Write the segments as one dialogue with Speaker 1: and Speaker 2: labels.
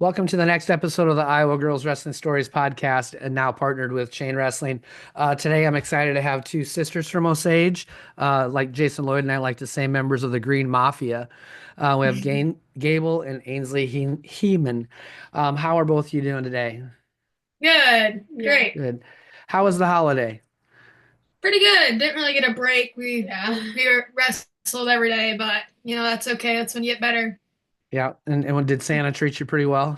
Speaker 1: Welcome to the next episode of the Iowa Girls Wrestling Stories podcast, and now partnered with Chain Wrestling. Today, I'm excited to have two sisters from Osage, like Jason Lloyd and I like to say, members of the Green Mafia. We have Gable and Ainsley Hemann. How are both of you doing today?
Speaker 2: Good. Great.
Speaker 1: Good. How was the holiday?
Speaker 2: Pretty good. Didn't really get a break. We wrestled every day, but that's okay. That's when you get better.
Speaker 1: Yeah, and did Santa treat you pretty well?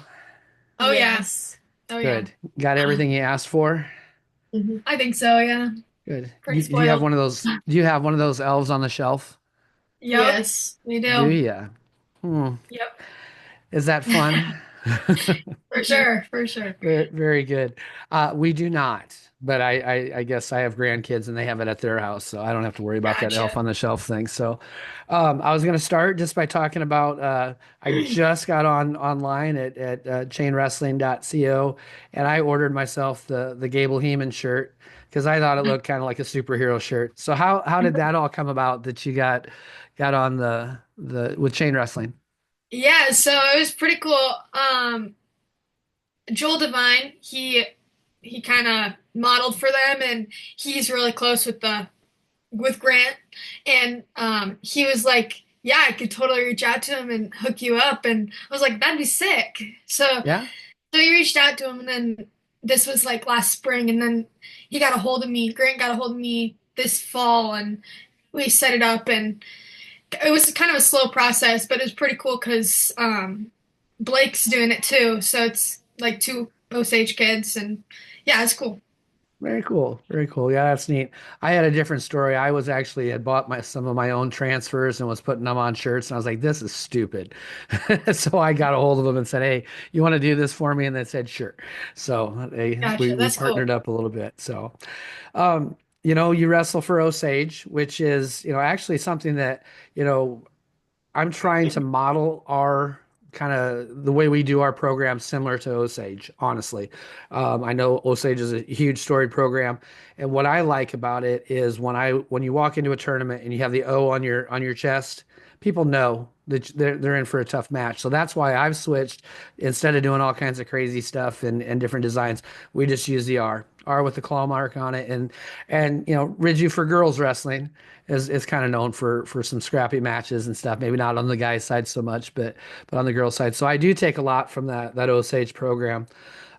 Speaker 2: Oh yes. Oh yeah.
Speaker 1: Good. Got everything you asked for?
Speaker 2: I think so, yeah.
Speaker 1: Good.
Speaker 2: Pretty
Speaker 1: Do you have
Speaker 2: spoiled.
Speaker 1: one of those? Do you have one of those elves on the shelf?
Speaker 2: Yep. Yes, we
Speaker 1: Do
Speaker 2: do.
Speaker 1: you? Hmm.
Speaker 2: Yep.
Speaker 1: Is that fun?
Speaker 2: For sure, for sure.
Speaker 1: Very, very good. We do not, but I guess I have grandkids and they have it at their house, so I don't have to worry about that elf
Speaker 2: Gotcha.
Speaker 1: on the shelf thing. So, I was going to start just by talking about I just got online at chainwrestling.co and I ordered myself the Gable Heman shirt because I thought it looked kind of like a superhero shirt. So how did that all come about that you got on the with chain wrestling?
Speaker 2: Yeah, so it was pretty cool. Joel Devine, he kind of modeled for them, and he's really close with Grant, and he was like, "Yeah, I could totally reach out to him and hook you up." And I was like, "That'd be sick."
Speaker 1: Yeah.
Speaker 2: So he reached out to him, and then this was like last spring, and then he got a hold of me. Grant got a hold of me this fall, and we set it up, and it was kind of a slow process, but it was pretty cool because Blake's doing it too, so it's like two Osage kids, and yeah, it's cool.
Speaker 1: Very cool. Very cool. Yeah, that's neat. I had a different story. I was actually had bought some of my own transfers and was putting them on shirts, and I was like, "This is stupid." So I got a hold of them and said, "Hey, you want to do this for me?" And they said, "Sure." So we
Speaker 2: Gotcha,
Speaker 1: we
Speaker 2: that's
Speaker 1: partnered
Speaker 2: cool.
Speaker 1: up a little bit. So, you wrestle for Osage, which is actually something that you know I'm trying to model our kind of the way we do our program similar to Osage, honestly. I know Osage is a huge storied program, and what I like about it is when you walk into a tournament and you have the O on your chest, people know that they're in for a tough match. So that's why I've switched instead of doing all kinds of crazy stuff and different designs. We just use the R with the claw mark on it, and Ridgey for girls wrestling is kind of known for some scrappy matches and stuff. Maybe not on the guys' side so much, but on the girls' side. So I do take a lot from that Osage program.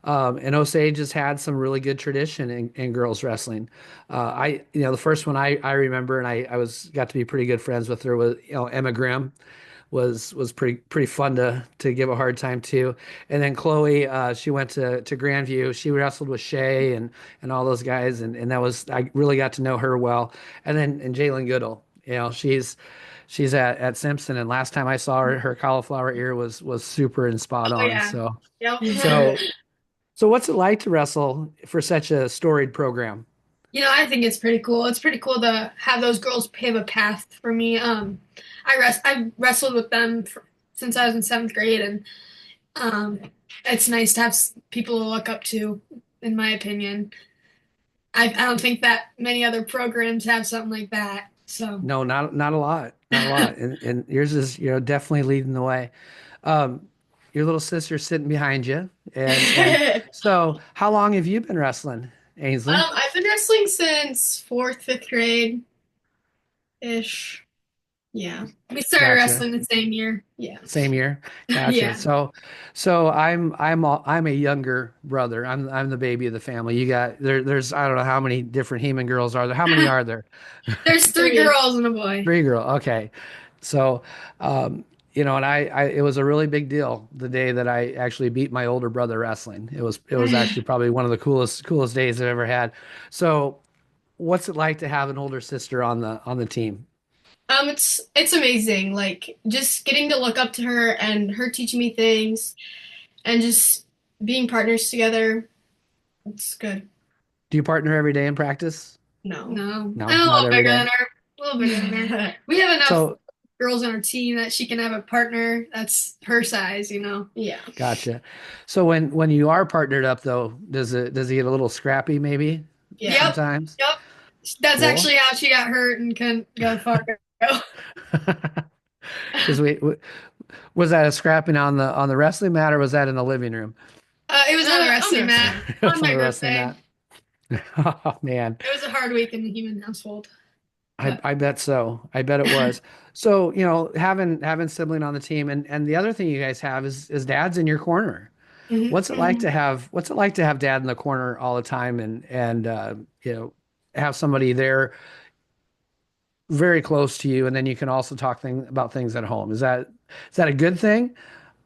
Speaker 1: And Osage has had some really good tradition in girls wrestling. The first one I remember, and I got to be pretty good friends with her was Emma Grimm was pretty fun to give a hard time to. And then Chloe, she went to Grandview. She wrestled with Shay and all those guys, and that was I really got to know her well. And Jalen Goodall, she's at Simpson, and last time I saw her, her cauliflower ear was super and spot
Speaker 2: Oh
Speaker 1: on.
Speaker 2: yeah.
Speaker 1: So
Speaker 2: Yep.
Speaker 1: so so what's it like to wrestle for such a storied program?
Speaker 2: I think it's pretty cool. It's pretty cool to have those girls pave a path for me. I wrestled with them since I was in seventh grade, and um, it's nice to have people to look up to. In my opinion, I don't think that many other programs have something like that. So,
Speaker 1: No, not a lot, not a lot. And yours is, definitely leading the way. Your little sister's sitting behind you, and so how long have you been wrestling, Ainsley?
Speaker 2: I've been wrestling since fourth, fifth grade ish. Yeah, we started
Speaker 1: Gotcha.
Speaker 2: wrestling the same year. Yeah,
Speaker 1: Same year. Gotcha.
Speaker 2: yeah.
Speaker 1: So I'm a younger brother. I'm the baby of the family. You got there's I don't know how many different Heman girls are there. How many are there?
Speaker 2: There's three girls and a boy.
Speaker 1: Three girl. Okay. So, and it was a really big deal the day that I actually beat my older brother wrestling. It was actually probably one of the coolest days I've ever had. So, what's it like to have an older sister on the team?
Speaker 2: It's amazing. Like just getting to look up to her and her teaching me things and just being partners together. It's good.
Speaker 1: Do you partner every day in practice?
Speaker 2: No.
Speaker 1: No,
Speaker 2: I'm a
Speaker 1: not
Speaker 2: little
Speaker 1: every
Speaker 2: bigger
Speaker 1: day.
Speaker 2: than her. A little bigger than her. We have enough
Speaker 1: So,
Speaker 2: girls on our team that she can have a partner that's her size. Yeah.
Speaker 1: gotcha. So when you are partnered up though, does it get a little scrappy maybe
Speaker 2: Yeah. Yep.
Speaker 1: sometimes?
Speaker 2: Yep. That's
Speaker 1: Cool.
Speaker 2: actually how she got hurt and couldn't go far.
Speaker 1: Because we Was that a scrapping on the wrestling mat, or was that in the living room?
Speaker 2: It was on the
Speaker 3: On the
Speaker 2: wrestling mat
Speaker 3: wrestling.
Speaker 1: It was
Speaker 2: on
Speaker 1: on
Speaker 2: my
Speaker 1: the wrestling
Speaker 2: birthday.
Speaker 1: mat. Oh man,
Speaker 2: It was a hard week in the human household,
Speaker 1: I
Speaker 2: but
Speaker 1: I bet so. I bet it was. So, having sibling on the team, and the other thing you guys have is dad's in your corner.
Speaker 2: Mhm.
Speaker 1: What's it like to have dad in the corner all the time, and have somebody there very close to you, and then you can also talk about things at home. Is that a good thing?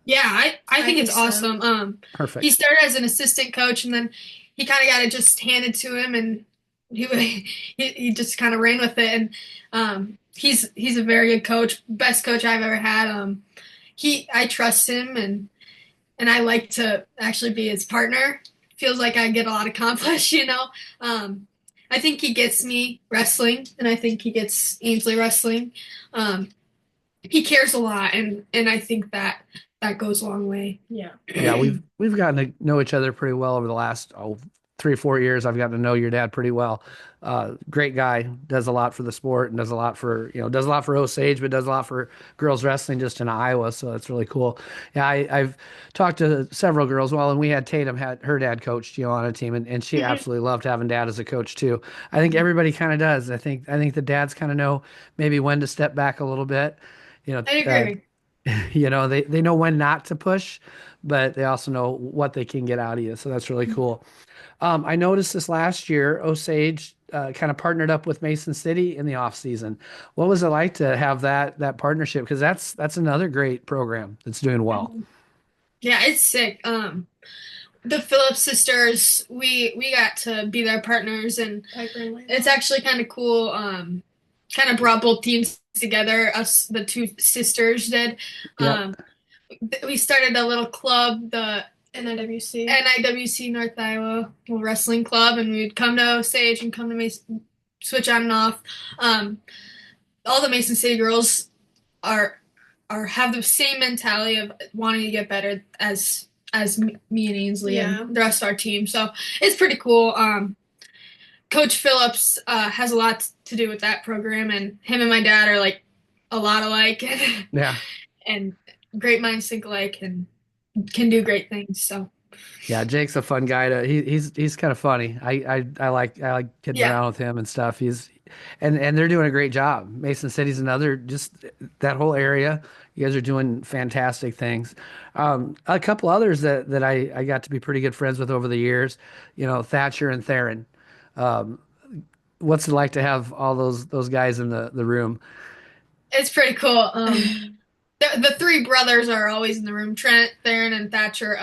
Speaker 2: yeah, I think
Speaker 3: think
Speaker 2: it's
Speaker 3: so.
Speaker 2: awesome. He
Speaker 1: Perfect.
Speaker 2: started as an assistant coach, and then he kind of got it just handed to him, and he he just kind of ran with it. And he's a very good coach, best coach I've ever had. I trust him, and I like to actually be his partner. Feels like I get a lot accomplished, you know. I think he gets me wrestling, and I think he gets Ainsley wrestling. Um, he cares a lot, and I think that goes a long way.
Speaker 3: Yeah.
Speaker 1: Yeah, we've gotten to know each other pretty well over the last 3 or 4 years. I've gotten to know your dad pretty well. Great guy, does a lot for the sport and does a lot for Osage, but does a lot for girls wrestling just in Iowa. So that's really cool. Yeah, I've talked to several girls. Well, and we had Tatum had her dad coached, on a team, and she
Speaker 2: Mhm.
Speaker 1: absolutely loved having dad as a coach too. I think everybody kind of does. I think the dads kind of know maybe when to step back a little bit. You know,
Speaker 2: I agree.
Speaker 1: they know when not to push, but they also know what they can get out of you. So that's really cool. I noticed this last year, Osage kind of partnered up with Mason City in the off season. What was it like to have that partnership? Because that's another great program that's doing well.
Speaker 2: Yeah, it's sick. The Phillips sisters, we got to be their partners, and
Speaker 3: Piper and
Speaker 2: it's
Speaker 3: Layla.
Speaker 2: actually kind of cool. Kind of brought both teams together. Us, the two sisters, did.
Speaker 1: Yep.
Speaker 2: Um, we started a little club, the
Speaker 3: NIWC.
Speaker 2: NIWC North Iowa Wrestling Club, and we'd come to Osage and come to Mason, switch on and off. Um, all the Mason City girls are have the same mentality of wanting to get better as me and Ainsley
Speaker 3: Yeah.
Speaker 2: and the rest of our team. So it's pretty cool. Coach Phillips has a lot to do with that program, and him and my dad are like a lot alike,
Speaker 1: Yeah.
Speaker 2: and great minds think alike, and can do great things. So
Speaker 1: Yeah, Jake's a fun guy he's kind of funny. I like kidding
Speaker 2: yeah.
Speaker 1: around with him and stuff. And they're doing a great job. Mason City's another, just that whole area. You guys are doing fantastic things. A couple others that I got to be pretty good friends with over the years, Thatcher and Theron. Um, what's it like to have all those guys in the room?
Speaker 2: It's pretty cool. The three brothers are always in the room: Trent, Theron, and Thatcher.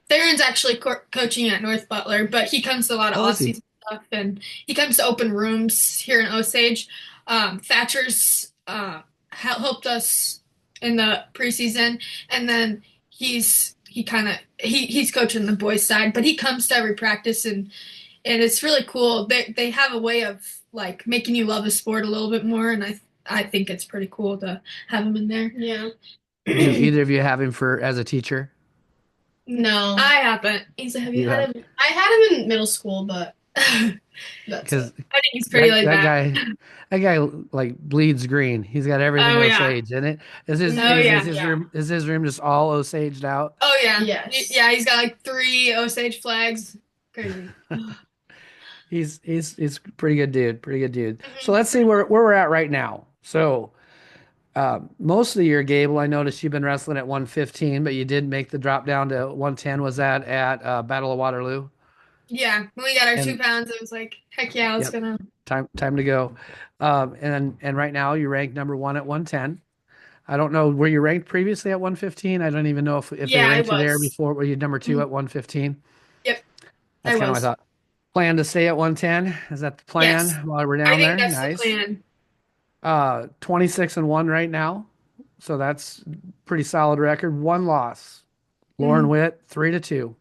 Speaker 2: Theron's actually coaching at North Butler, but he comes to a lot of
Speaker 1: Oh, is he?
Speaker 2: off-season stuff, and he comes to open rooms here in Osage. Thatcher's helped us in the preseason, and then he's coaching the boys side, but he comes to every practice, and it's really cool. They have a way of like making you love the sport a little bit more, and I think it's pretty cool to have him in there.
Speaker 3: Yeah.
Speaker 1: Do either of you have him for as a teacher?
Speaker 3: No.
Speaker 2: I haven't.
Speaker 3: Ainsley, have you
Speaker 1: You have,
Speaker 3: had him? I had him in middle school, but
Speaker 2: I
Speaker 3: that's
Speaker 1: because
Speaker 3: it.
Speaker 2: think he's pretty
Speaker 1: that
Speaker 2: laid
Speaker 1: that
Speaker 2: back.
Speaker 1: guy that guy like bleeds green. He's got everything
Speaker 2: Oh yeah.
Speaker 1: Osage in it. Is his
Speaker 2: Oh
Speaker 1: is,
Speaker 2: yeah.
Speaker 1: is his
Speaker 3: Yeah.
Speaker 1: room is his room just all Osaged out?
Speaker 2: Oh yeah.
Speaker 3: Yes.
Speaker 2: Yeah, he's got like 3 Osage flags. Crazy.
Speaker 1: He's a pretty good dude. Pretty good dude. So
Speaker 2: Mhm.
Speaker 1: let's see where we're at right now. So most of the year, Gable, I noticed you've been wrestling at 115, but you did make the drop down to 110. Was that at Battle of Waterloo?
Speaker 2: Yeah, when we got our two
Speaker 1: And
Speaker 2: pounds, it was like, heck yeah, let's
Speaker 1: yep,
Speaker 2: go now.
Speaker 1: time to go. And right now you're ranked number one at 110. I don't know, were you ranked previously at 115? I don't even know if they
Speaker 2: Yeah, I
Speaker 1: ranked you there
Speaker 2: was.
Speaker 1: before. Were you number two
Speaker 2: Mhm.
Speaker 1: at 115?
Speaker 2: Yep, I
Speaker 1: That's kind of what I
Speaker 2: was.
Speaker 1: thought. Plan to stay at 110? Is that the plan
Speaker 2: Yes,
Speaker 1: while we're
Speaker 2: I
Speaker 1: down
Speaker 2: think
Speaker 1: there?
Speaker 2: that's the
Speaker 1: Nice.
Speaker 2: plan.
Speaker 1: 26 and 1 right now. So that's pretty solid record. One loss. Lauren
Speaker 2: Mhm.
Speaker 1: Witt, 3-2.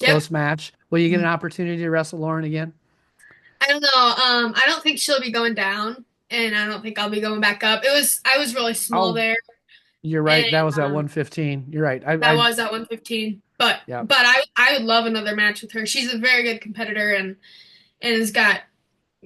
Speaker 2: Yep.
Speaker 1: Close match. Will you get an opportunity to wrestle Lauren again?
Speaker 2: I don't know. I don't think she'll be going down, and I don't think I'll be going back up. I was really small
Speaker 1: Oh,
Speaker 2: there,
Speaker 1: you're
Speaker 2: and
Speaker 1: right. That was at 115. You're right.
Speaker 2: that was at 115.
Speaker 1: Yeah.
Speaker 2: But I would love another match with her. She's a very good competitor, and has got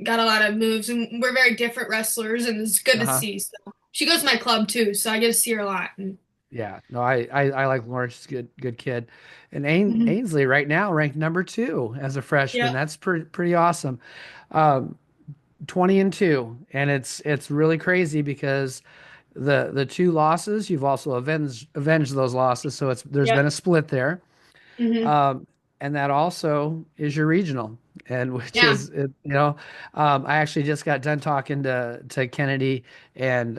Speaker 2: a lot of moves, and we're very different wrestlers, and it's good to
Speaker 1: Uh-huh.
Speaker 2: see. So she goes to my club too, so I get to see her a lot. And
Speaker 1: Yeah, no, I like Lauren. She's a good kid. And
Speaker 2: Mhm.
Speaker 1: Ainsley right now ranked number 2 as a freshman.
Speaker 2: Yeah,
Speaker 1: That's pretty awesome. Um, 20-2, and it's really crazy because the 2 losses you've also avenged those losses. So there's
Speaker 2: yeah,
Speaker 1: been a split there.
Speaker 2: hmm
Speaker 1: Um, and that also is your regional, and which
Speaker 2: yeah.
Speaker 1: is I actually just got done talking to Kennedy and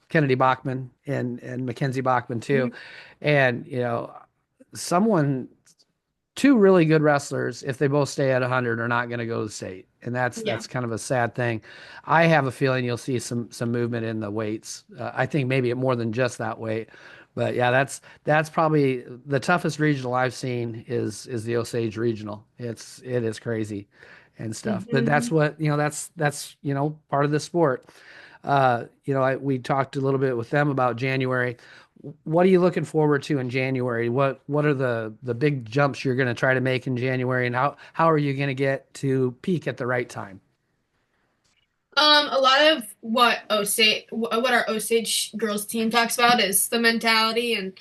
Speaker 1: Kennedy Bachman and Mackenzie Bachman too,
Speaker 2: Mhm.
Speaker 1: and someone 2 really good wrestlers, if they both stay at 100, are not going to go to state, and
Speaker 2: Yeah.
Speaker 1: that's kind of a sad thing. I have a feeling you'll see some movement in the weights. I think maybe more than just that weight, but yeah, that's probably the toughest regional I've seen is the Osage regional. It is crazy and stuff, but that's
Speaker 2: hmm
Speaker 1: what that's part of the sport. We talked a little bit with them about January. What are you looking forward to in January? What are the big jumps you're going to try to make in January, and how are you going to get to peak at the right time?
Speaker 2: A lot of what our Osage girls team talks about is the mentality, and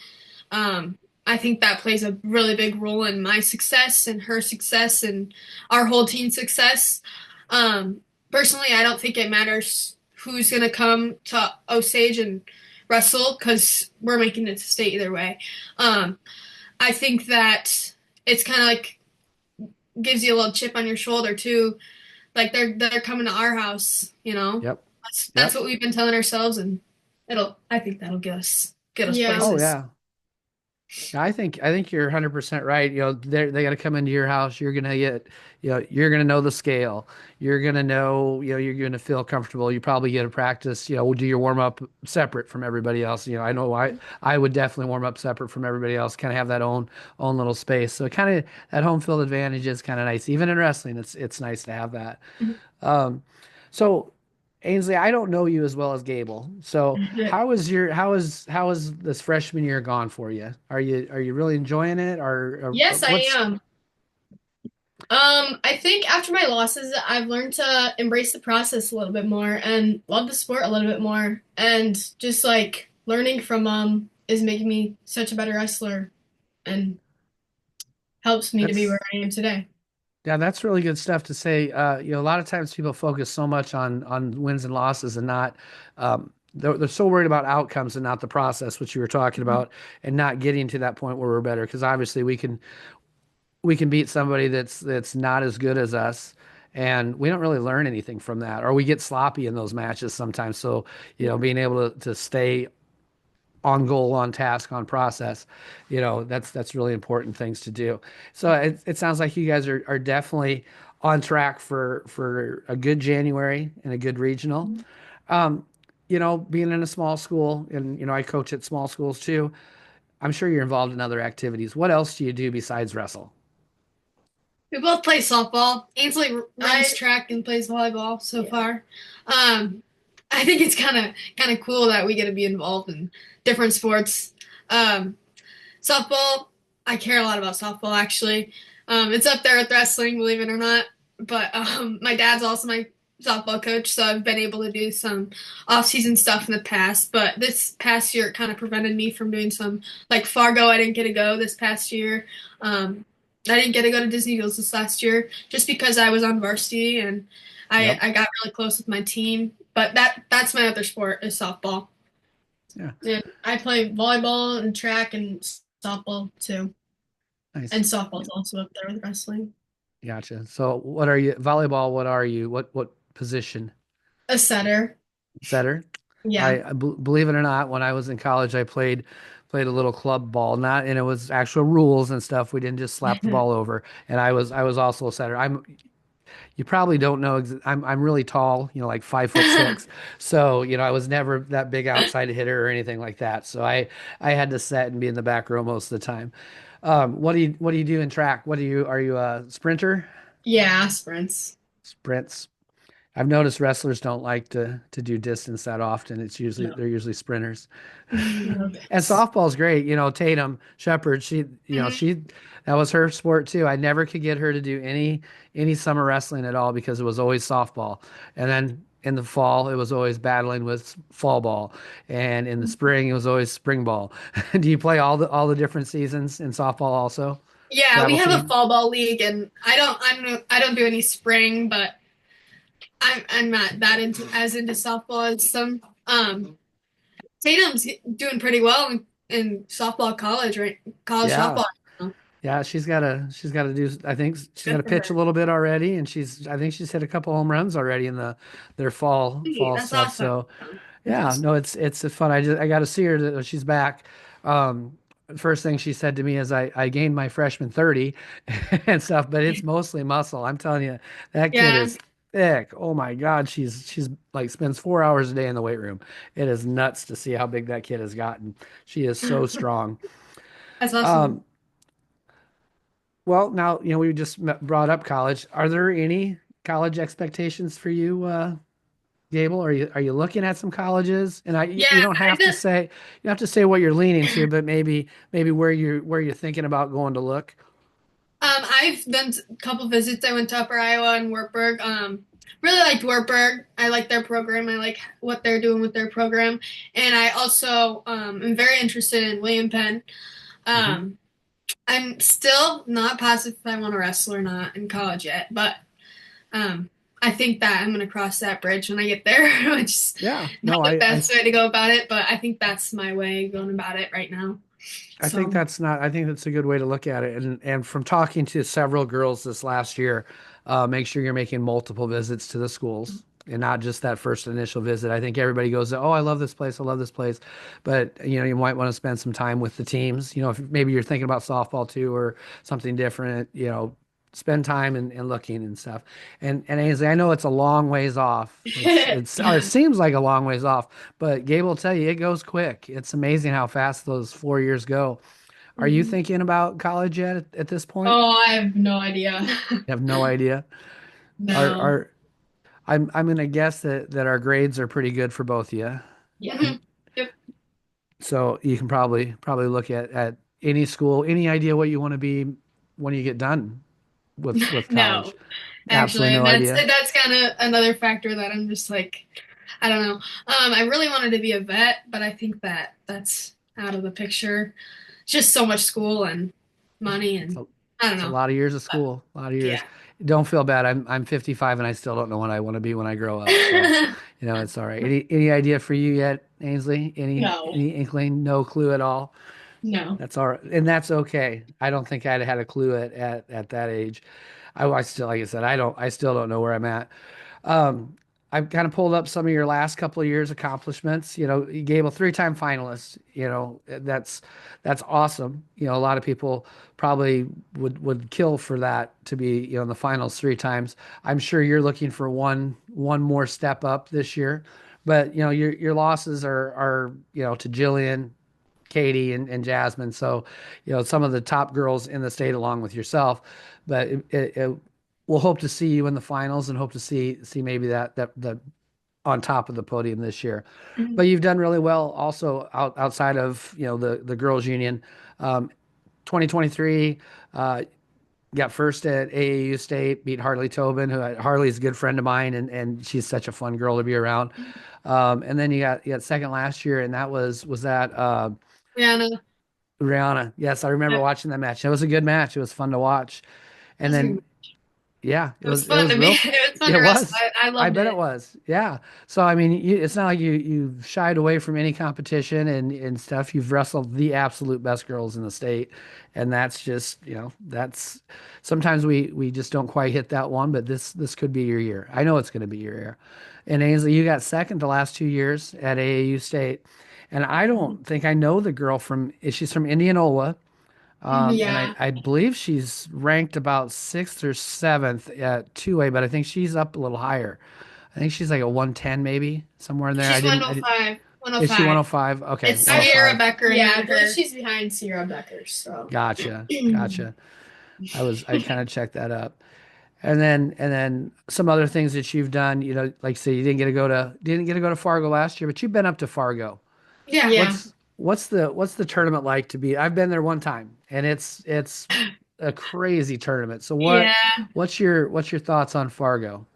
Speaker 2: I think that plays a really big role in my success and her success and our whole team's success. Um, Personally, I don't think it matters who's gonna come to Osage and wrestle because we're making it to state either way. Um, I think that it's kind of like gives you a little chip on your shoulder too. Like they're coming to our house, you know.
Speaker 1: Yep.
Speaker 2: That's
Speaker 1: Yep.
Speaker 2: what we've been telling ourselves, and I think that'll get us
Speaker 3: Yeah.
Speaker 1: Oh
Speaker 2: places.
Speaker 1: yeah. Yeah, I think you're 100% right. They got to come into your house. You're gonna get, you're gonna know the scale. You're gonna know, you're gonna feel comfortable. You probably get to practice. Do your warm up separate from everybody else. I know I would definitely warm up separate from everybody else. Kind of have that own little space. So kind of that home field advantage is kind of nice. Even in wrestling, it's nice to have that. Um, so Ainsley, I don't know you as well as Gable. So how is this freshman year gone for you? Are you really enjoying it? Or
Speaker 3: Yes, I
Speaker 1: what's
Speaker 3: am. I think after my losses, I've learned to embrace the process a little bit more and love the sport a little bit more. And just like learning from is making me such a better wrestler and helps me to be
Speaker 1: that's
Speaker 3: where I am today.
Speaker 1: yeah, that's really good stuff to say. A lot of times people focus so much on wins and losses and not they're so worried about outcomes and not the process, which you were talking about, and not getting to that point where we're better. Because obviously we can beat somebody that's not as good as us, and we don't really learn anything from that, or we get sloppy in those matches sometimes. So being able to stay on goal, on task, on process, that's really important things to do. So it sounds like you guys are definitely on track for a good January and a good regional. um, being in a small school, and I coach at small schools too. I'm sure you're involved in other activities. What else do you do besides wrestle?
Speaker 2: We both play softball. Ainsley runs
Speaker 3: I
Speaker 2: track and plays volleyball so
Speaker 3: Yeah.
Speaker 2: far. Um, I think it's kind of cool that we get to be involved in different sports. Um, Softball, I care a lot about softball actually. It's up there with wrestling, believe it or not. But my dad's also my softball coach, so I've been able to do some off-season stuff in the past. But this past year, it kind of prevented me from doing some like Fargo. I didn't get to go this past year. I didn't get to go to Disney Hills this last year just because I was on varsity and
Speaker 1: Yep.
Speaker 2: I got really close with my team. But that's my other sport is softball.
Speaker 1: Yeah.
Speaker 3: and I play volleyball and track and softball too.
Speaker 1: Nice.
Speaker 3: And softball's also up there with wrestling.
Speaker 1: Gotcha. So what are you, volleyball? What are you? What position?
Speaker 3: A setter.
Speaker 1: Setter?
Speaker 3: Yeah.
Speaker 1: Believe it or not, when I was in college, I played a little club ball, not and it was actual rules and stuff. We didn't just slap the ball over. And I was also a setter. You probably don't know. I'm really tall, like 5'6". So I was never that big outside hitter or anything like that. So I had to set and be in the back row most of the time. What do you do in track? Are you a sprinter?
Speaker 3: Yeah, sprints.
Speaker 1: Sprints. I've noticed wrestlers don't like to do distance that often.
Speaker 3: No.
Speaker 1: They're usually sprinters.
Speaker 3: No
Speaker 1: And
Speaker 3: thanks.
Speaker 1: softball's great. Tatum Shepard, she that was her sport too. I never could get her to do any summer wrestling at all because it was always softball. And then in the fall, it was always battling with fall ball, and in the spring, it was always spring ball. Do you play all the different seasons in softball also?
Speaker 2: Yeah, we
Speaker 1: Travel
Speaker 2: have a
Speaker 1: team?
Speaker 2: fall ball league, and I don't do any spring, but I'm not that into softball as some. Tatum's doing pretty well in softball college, right? College
Speaker 1: Yeah.
Speaker 2: softball.
Speaker 1: Yeah, she's gotta do I think she's
Speaker 2: Good
Speaker 1: gotta
Speaker 2: for
Speaker 1: pitch a
Speaker 2: her.
Speaker 1: little bit already, and I think she's hit a couple home runs already in their fall
Speaker 2: That's
Speaker 1: stuff.
Speaker 2: awesome.
Speaker 1: So yeah,
Speaker 2: Impressive.
Speaker 1: no, it's a fun. I got to see her that she's back. Um, first thing she said to me is I gained my freshman 30 and stuff, but it's mostly muscle. I'm telling you, that kid
Speaker 2: Yeah,
Speaker 1: is thick. Oh my God, she's like spends 4 hours a day in the weight room. It is nuts to see how big that kid has gotten. She is so strong.
Speaker 2: that's awesome.
Speaker 1: Um, well, now we just brought up college. Are there any college expectations for you, Gable? Are you looking at some colleges? And
Speaker 2: Yeah,
Speaker 1: you don't
Speaker 2: I
Speaker 1: have to
Speaker 2: did.
Speaker 1: say what you're leaning to, but maybe where you're thinking about going to look.
Speaker 2: I've done a couple visits. I went to Upper Iowa and Wartburg. Really liked Wartburg. I like their program. I like what they're doing with their program, and I also am very interested in William Penn.
Speaker 1: Hmm.
Speaker 2: Um, I'm still not positive if I want to wrestle or not in college yet, but um, I think that I'm going to cross that bridge when I get there, which is
Speaker 1: Yeah,
Speaker 2: not
Speaker 1: no,
Speaker 2: the best way to go about it, but I think that's my way going about it right now. So,
Speaker 1: I think that's a good way to look at it. And from talking to several girls this last year, make sure you're making multiple visits to the schools and not just that first initial visit. I think everybody goes, "Oh, I love this place. I love this place." But, you might want to spend some time with the teams. If maybe you're thinking about softball too or something different, spend time and looking and stuff. And Ainsley, I know it's a long ways off. Or it seems like a long ways off, but Gabe will tell you it goes quick. It's amazing how fast those 4 years go. Are you
Speaker 2: mhm.
Speaker 1: thinking about college yet at this point?
Speaker 3: Oh, I have no idea.
Speaker 1: I have no idea. Are
Speaker 3: No.
Speaker 1: are I'm gonna guess that our grades are pretty good for both of you,
Speaker 3: Yeah.
Speaker 2: Mhm. Yep.
Speaker 1: so you can probably look at any school. Any idea what you want to be when you get done with
Speaker 2: No,
Speaker 1: college?
Speaker 2: actually,
Speaker 1: Absolutely
Speaker 2: and
Speaker 1: no
Speaker 2: that's
Speaker 1: idea.
Speaker 2: that's kind of another factor that I'm just like, I don't know. I really wanted to be a vet, but I think that that's out of the picture. It's just so much school and money,
Speaker 1: It's
Speaker 2: and
Speaker 1: a,
Speaker 2: I don't
Speaker 1: it's a
Speaker 2: know.
Speaker 1: lot of years of
Speaker 2: But
Speaker 1: school, a lot of years.
Speaker 2: yeah.
Speaker 1: Don't feel bad. I'm 55 and I still don't know what I want to be when I grow up. So, it's all right. Any idea for you yet, Ainsley? Any
Speaker 3: No.
Speaker 1: any inkling? No clue at all.
Speaker 3: No.
Speaker 1: That's all right, and that's okay. I don't think I'd had a clue at that age. I still, like I said, I still don't know where I'm at. Um, I've kind of pulled up some of your last couple of years' accomplishments. You gave a three-time finalist. That's awesome. A lot of people probably would kill for that to be, in the finals three times. I'm sure you're looking for one more step up this year, but your losses are to Jillian, Katie, and Jasmine. So, some of the top girls in the state along with yourself. But we'll hope to see you in the finals and hope to see maybe that on top of the podium this year. But you've done really well also outside of the girls union. Um, 2023, got first at AAU State, beat Harley Tobin, who Harley's a good friend of mine, and she's such a fun girl to be around. And then you got second last year, and was that
Speaker 2: Rihanna.
Speaker 1: Rihanna. Yes, I remember
Speaker 2: Yep.
Speaker 1: watching that match. It was a good match. It was fun to watch.
Speaker 2: It
Speaker 1: And
Speaker 2: was, a-
Speaker 1: then yeah,
Speaker 2: it was
Speaker 1: it
Speaker 2: fun
Speaker 1: was
Speaker 2: to be.
Speaker 1: real.
Speaker 2: It was fun
Speaker 1: It
Speaker 2: to wrestle.
Speaker 1: was.
Speaker 2: I
Speaker 1: I
Speaker 2: loved
Speaker 1: bet it
Speaker 2: it.
Speaker 1: was. Yeah. So I mean, it's not like you shied away from any competition and stuff. You've wrestled the absolute best girls in the state, and that's just that's sometimes we just don't quite hit that one. But this could be your year. I know it's going to be your year. And Ainsley, you got second the last 2 years at AAU State, and I don't think I know the girl she's from Indianola. And I,
Speaker 3: Yeah.
Speaker 1: I believe she's ranked about sixth or seventh at 2A, but I think she's up a little higher. I think she's like a 110 maybe somewhere in there.
Speaker 2: She's
Speaker 1: I didn't,
Speaker 2: 105.
Speaker 1: is she
Speaker 2: 105.
Speaker 1: 105? Okay,
Speaker 2: It's Sierra
Speaker 1: 105.
Speaker 2: Becker
Speaker 3: Yeah, I
Speaker 2: and
Speaker 3: believe
Speaker 2: her.
Speaker 3: she's behind Sierra Becker, so.
Speaker 1: Gotcha. Gotcha. I kind of checked that up. And then some other things that you've done, like say you didn't get to go to Fargo last year, but you've been up to Fargo.
Speaker 2: Yeah.
Speaker 3: Yeah.
Speaker 1: What's the tournament like to be? I've been there one time, and it's a crazy tournament. So
Speaker 2: Yeah.
Speaker 1: what's your thoughts on Fargo?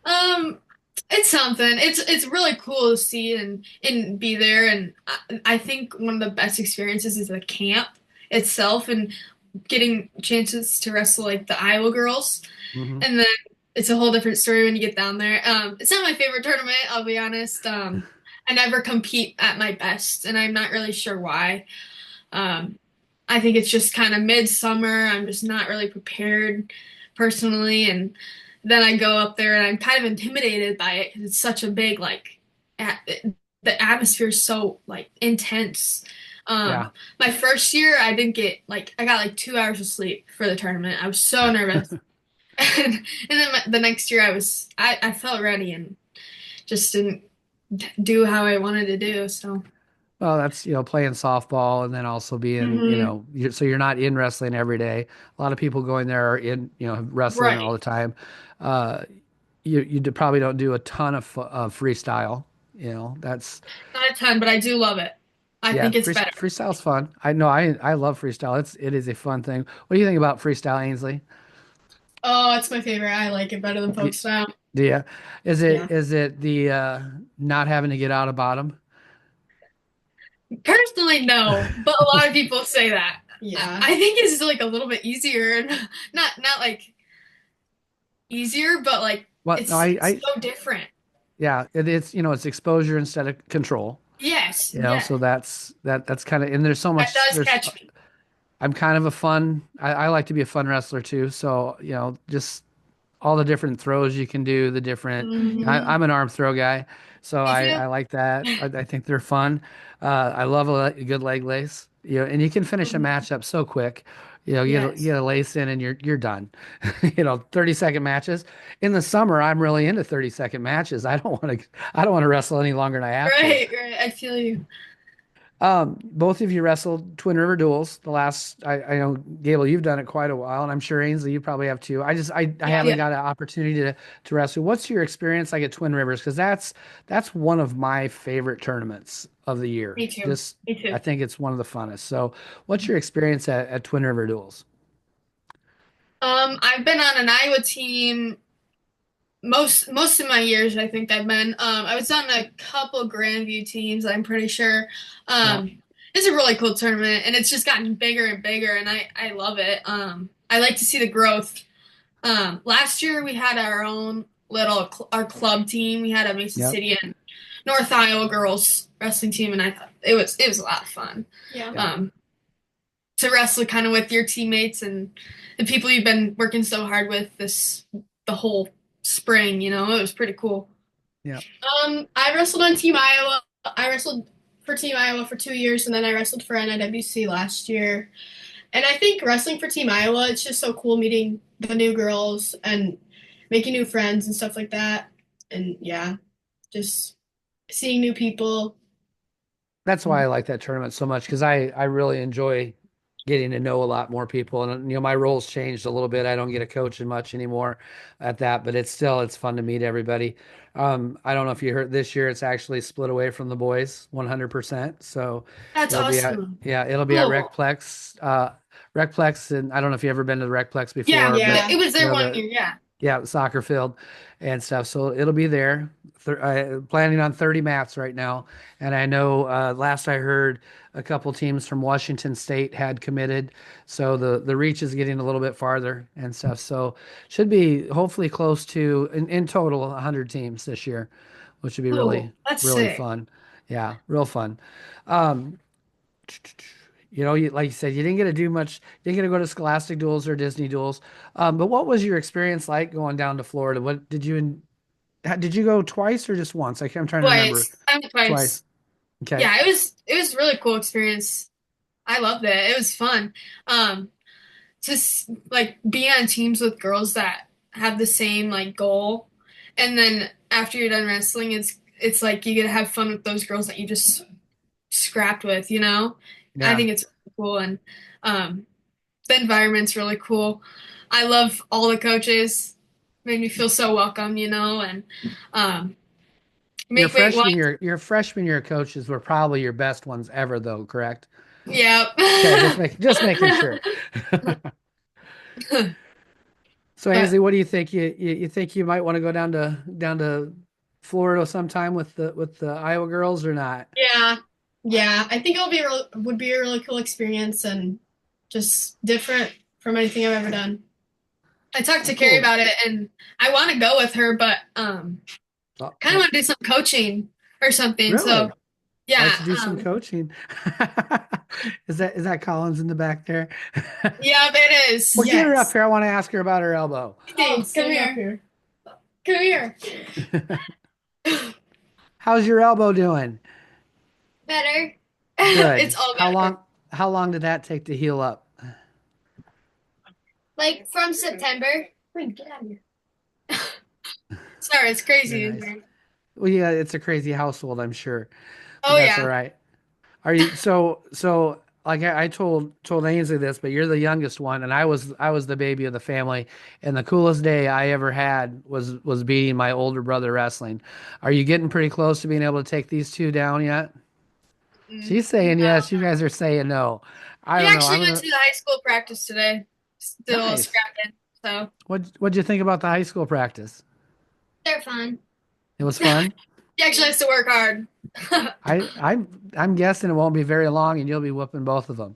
Speaker 2: Um, It's something. It's really cool to see and be there. And I think one of the best experiences is the camp itself and getting chances to wrestle like the Iowa girls.
Speaker 1: Hmm.
Speaker 2: And then it's a whole different story when you get down there. It's not my favorite tournament, I'll be honest. I never compete at my best, and I'm not really sure why. Um, I think it's just kind of midsummer. I'm just not really prepared personally, and then I go up there and I'm kind of intimidated by it because it's such a big like the atmosphere is so like intense. Um,
Speaker 1: Yeah.
Speaker 2: my first year, I didn't get like I got like 2 hours of sleep for the tournament. I was so nervous, and then the next year I felt ready and just didn't do how I wanted to do. So.
Speaker 1: Well, that's, playing softball and then also being,
Speaker 2: Hmm.
Speaker 1: so you're not in wrestling every day. A lot of people going there are in, wrestling all
Speaker 2: Right.
Speaker 1: the time. Uh, you probably don't do a ton of freestyle. That's,
Speaker 2: Not a ton, but I do love it. I
Speaker 1: yeah,
Speaker 2: think it's better.
Speaker 1: freestyle's fun. I know I love freestyle. It is a fun thing. What do you think about freestyle, Ainsley?
Speaker 3: Oh, it's my favorite. I like it better than
Speaker 1: Do,
Speaker 3: folk style.
Speaker 1: do you? Is it
Speaker 3: Yeah.
Speaker 1: is it the not having to get out of bottom?
Speaker 2: Personally, no, but a lot of people say that.
Speaker 3: Yeah.
Speaker 2: I think it's like a little bit easier and not like easier, but like
Speaker 1: What? No,
Speaker 2: it's so different.
Speaker 1: yeah, it's exposure instead of control.
Speaker 2: Yes,
Speaker 1: So
Speaker 2: yes.
Speaker 1: that's kind of, and there's so
Speaker 2: That
Speaker 1: much
Speaker 2: does
Speaker 1: there's
Speaker 2: catch me.
Speaker 1: I'm kind of a fun I like to be a fun wrestler too. So, just all the different throws you can do, the different
Speaker 2: Hmm.
Speaker 1: I'm an arm throw guy, so
Speaker 2: Me
Speaker 1: I
Speaker 2: too.
Speaker 1: like that. I think they're fun. I love a good leg lace, and you can finish a
Speaker 2: Mhm.
Speaker 1: match up so quick. You
Speaker 2: Yes.
Speaker 1: get a lace in and you're done. 30-second matches. In the summer, I'm really into 30-second matches. I don't want to wrestle any longer than I have to.
Speaker 2: Right, right. I feel you.
Speaker 1: Both of you wrestled Twin River duels. The last, I know, Gable, you've done it quite a while, and I'm sure Ainsley, you probably have too. I
Speaker 2: Yeah,
Speaker 1: haven't
Speaker 2: yeah.
Speaker 1: got an opportunity to wrestle. What's your experience like at Twin Rivers? Because that's one of my favorite tournaments of the year.
Speaker 2: Me too.
Speaker 1: Just,
Speaker 2: Me
Speaker 1: I
Speaker 2: too.
Speaker 1: think it's one of the funnest. So, what's your experience at Twin River duels?
Speaker 2: I've been on an Iowa team most of my years. I think I've been. I was on a couple Grandview teams. I'm pretty sure.
Speaker 1: Yeah,
Speaker 2: It's a really cool tournament, and it's just gotten bigger and bigger, and I love it. I like to see the growth. Last year we had our own our club team. We had a Mason
Speaker 1: yep,
Speaker 2: City and North Iowa girls wrestling team, and I thought it was a lot of fun.
Speaker 3: Yeah.
Speaker 1: yeah.
Speaker 2: Um, to wrestle kind of with your teammates and the people you've been working so hard with the whole spring. It was pretty cool.
Speaker 1: Yeah.
Speaker 3: I wrestled on Team Iowa. I wrestled for Team Iowa for 2 years, and then I wrestled for NIWC last year. And I think wrestling for Team Iowa, it's just so cool meeting the new girls and making new friends and stuff like that. And yeah, just seeing new people.
Speaker 1: That's why I like that tournament so much because I really enjoy getting to know a lot more people. And my role's changed a little bit. I don't get a coach much anymore at that, but it's fun to meet everybody. I don't know if you heard this year it's actually split away from the boys 100%. So
Speaker 2: That's
Speaker 1: it'll be at
Speaker 2: awesome.
Speaker 1: yeah, it'll be at
Speaker 2: Cool.
Speaker 1: Recplex, and I don't know if you've ever been to the Recplex
Speaker 2: Yeah,
Speaker 1: before, but
Speaker 3: Yeah.
Speaker 2: it was there one
Speaker 1: the
Speaker 2: year. Yeah.
Speaker 1: yeah, the soccer field and stuff. So it'll be there. Planning on 30 mats right now. And I know last I heard, a couple teams from Washington State had committed. So the reach is getting a little bit farther and stuff. So should be hopefully close to, in total, 100 teams this year, which would be really,
Speaker 2: Cool. That's
Speaker 1: really
Speaker 2: sick.
Speaker 1: fun. Yeah, real fun. Um, like you said, you didn't get to do much. You didn't get to go to Scholastic duels or Disney duels. But what was your experience like going down to Florida? Did you go twice or just once? I'm trying to remember.
Speaker 2: Twice. I went twice.
Speaker 1: Twice. Okay.
Speaker 2: Yeah, it was a really cool experience. I loved it. It was fun. Um, like be on teams with girls that have the same like goal, and then after you're done wrestling, it's like you get to have fun with those girls that you just scrapped with. I
Speaker 1: Yeah.
Speaker 2: think it's really cool, and um, the environment's really cool. I love all the coaches. Made me feel so welcome, and um,
Speaker 1: Your
Speaker 2: make weight
Speaker 1: freshman
Speaker 2: one.
Speaker 1: year, your freshman year coaches were probably your best ones ever, though, correct?
Speaker 2: Yeah.
Speaker 1: Okay, just making sure. So
Speaker 2: But
Speaker 1: Ainsley, what do you think? You think you might want to go down to Florida sometime with the Iowa girls or not?
Speaker 3: Yeah. Yeah. I think would be a really cool experience and just different from anything I've ever done.
Speaker 2: I talked
Speaker 1: Oh,
Speaker 2: to Carrie
Speaker 1: cool.
Speaker 2: about it, and I want to go with her, but
Speaker 1: Oh,
Speaker 2: kind of
Speaker 1: oh,
Speaker 2: want to do some coaching or something. So
Speaker 1: really? Like
Speaker 2: yeah,
Speaker 1: to do some coaching? Is that Collins in the back there?
Speaker 2: yeah, it is.
Speaker 1: Well, get her up
Speaker 3: Yes.
Speaker 1: here. I want to ask her about her elbow.
Speaker 2: Thanks. Come
Speaker 3: Stand up
Speaker 2: here.
Speaker 3: here.
Speaker 2: Come here.
Speaker 1: How's your elbow doing?
Speaker 2: Better.
Speaker 1: Good.
Speaker 2: It's all better.
Speaker 1: How long did that take to heal up?
Speaker 2: Like from September. Wait, get out of here. Sorry, it's crazy
Speaker 1: Very
Speaker 2: in
Speaker 1: nice.
Speaker 2: here.
Speaker 1: Well, yeah, it's a crazy household, I'm sure, but
Speaker 2: Oh
Speaker 1: that's all
Speaker 2: yeah.
Speaker 1: right. Are you like I told Ainsley this, but you're the youngest one, and I was the baby of the family, and the coolest day I ever had was beating my older brother wrestling. Are you getting pretty close to being able to take these two down yet? She's saying
Speaker 2: No.
Speaker 1: yes. You guys are saying no. I
Speaker 2: We
Speaker 1: don't know.
Speaker 2: actually
Speaker 1: I'm
Speaker 2: went to
Speaker 1: gonna
Speaker 2: the high school practice today. Still
Speaker 1: nice.
Speaker 2: scrapping. So
Speaker 1: What'd you think about the high school practice?
Speaker 2: they're fun.
Speaker 1: It was fun.
Speaker 2: He actually has to work hard. I
Speaker 1: I'm guessing it won't be very long, and you'll be whooping both of them.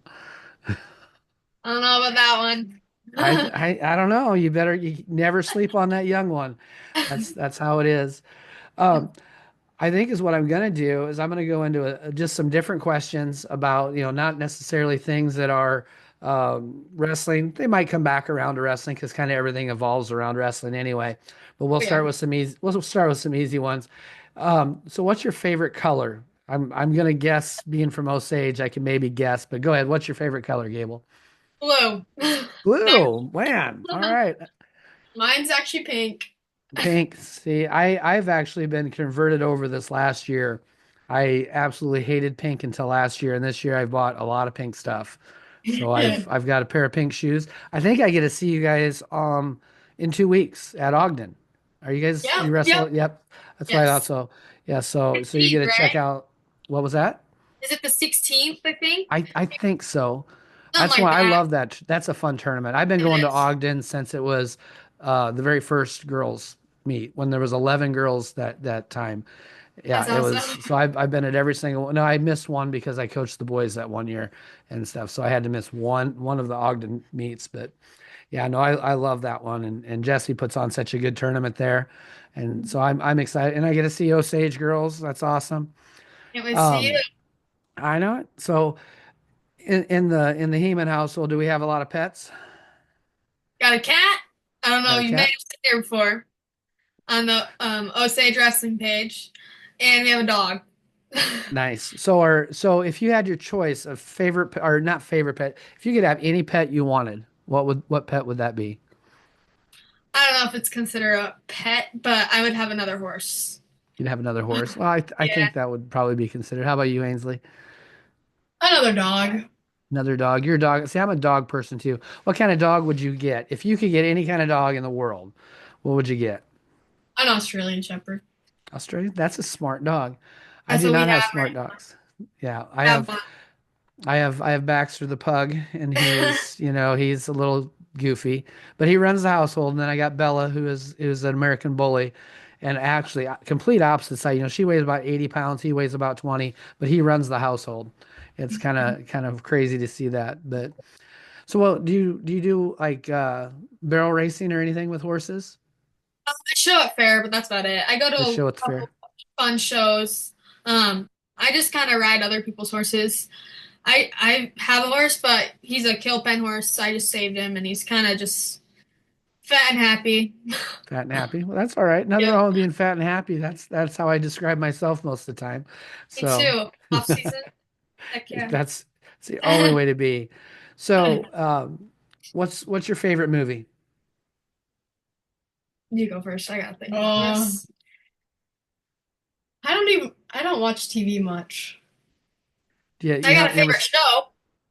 Speaker 2: don't know about that one.
Speaker 1: I don't know. You never sleep on that young one. That's how it is. Um, I think is what I'm gonna do is I'm gonna go into just some different questions about not necessarily things that are wrestling. They might come back around to wrestling because kind of everything evolves around wrestling anyway. But
Speaker 2: Oh yeah.
Speaker 1: we'll start with some easy ones. So what's your favorite color? I'm gonna guess being from Osage, I can maybe guess, but go ahead. What's your favorite color, Gable?
Speaker 2: Blue. There.
Speaker 1: Blue. Man. All right.
Speaker 3: Mine's actually pink.
Speaker 1: Pink. See, I've actually been converted over this last year. I absolutely hated pink until last year, and this year I've bought a lot of pink stuff. So I've got a pair of pink shoes. I think I get to see you guys in 2 weeks at Ogden. Are you guys
Speaker 3: Yep.
Speaker 1: you
Speaker 2: Yep.
Speaker 1: wrestle? Yep. That's what I thought.
Speaker 2: Yes.
Speaker 1: So yeah, so you get
Speaker 2: 16th,
Speaker 1: to check
Speaker 2: right?
Speaker 1: out what was that?
Speaker 2: Is it the 16th, I think?
Speaker 1: I think so.
Speaker 2: Something
Speaker 1: That's
Speaker 2: like
Speaker 1: why I
Speaker 2: that.
Speaker 1: love that. That's a fun tournament. I've been
Speaker 2: It
Speaker 1: going to
Speaker 2: is.
Speaker 1: Ogden since it was the very first girls meet when there was 11 girls that time. Yeah,
Speaker 2: That's
Speaker 1: it was.
Speaker 2: awesome.
Speaker 1: So I've been at every single one. No, I missed one because I coached the boys that one year and stuff. So I had to miss one of the Ogden meets. But yeah, no, I love that one. And Jesse puts on such a good tournament there. And so I'm excited. And I get to see Osage girls. That's awesome.
Speaker 2: Can't wait to see you.
Speaker 1: Um, I know it. So in the Heman household, do we have a lot of pets?
Speaker 2: Got a cat? I don't know.
Speaker 1: Got a
Speaker 2: You may have
Speaker 1: cat?
Speaker 2: seen her before on the Osage wrestling page, and we have a dog.
Speaker 1: Nice. So if you had your choice of favorite or not favorite pet, if you could have any pet you wanted, what pet would that be?
Speaker 2: I don't know if it's considered a pet, but I would have another horse.
Speaker 1: You'd have another horse. Well, I
Speaker 2: Yeah,
Speaker 1: think that would probably be considered. How about you, Ainsley?
Speaker 3: Another dog.
Speaker 1: Another dog. You're a dog. See, I'm a dog person too. What kind of dog would you get? If you could get any kind of dog in the world, what would you get?
Speaker 3: An Australian Shepherd.
Speaker 1: Australian? That's a smart dog. I
Speaker 2: that's
Speaker 1: do
Speaker 2: what we
Speaker 1: not
Speaker 2: have
Speaker 1: have smart dogs. Yeah, I
Speaker 2: have
Speaker 1: have
Speaker 2: one.
Speaker 1: I have Baxter the pug, and he's a little goofy, but he runs the household. And then I got Bella, who is an American bully, and actually complete opposite side. She weighs about 80 pounds, he weighs about 20, but he runs the household. It's kind of crazy to see that. But so, well, do you do like barrel racing or anything with horses?
Speaker 2: I show at fair, but that's about it. I go to
Speaker 1: Just
Speaker 2: a
Speaker 1: show it
Speaker 2: couple
Speaker 1: fair.
Speaker 2: fun shows. I just kind of ride other people's horses. I have a horse, but he's a kill pen horse. I just saved him, and he's kind of just fat and happy.
Speaker 1: Fat and happy. Well, that's all right. Nothing
Speaker 2: Yep,
Speaker 1: wrong with being fat and happy. That's how I describe myself most of the time.
Speaker 2: me
Speaker 1: So
Speaker 2: too. Off season, heck yeah.
Speaker 1: that's the only way to be. So, what's your favorite movie?
Speaker 2: You go first. I gotta think about
Speaker 3: Uh,
Speaker 2: this.
Speaker 3: I don't watch TV much.
Speaker 1: Do you
Speaker 2: I
Speaker 1: you
Speaker 2: got a
Speaker 1: have you ever
Speaker 2: favorite show: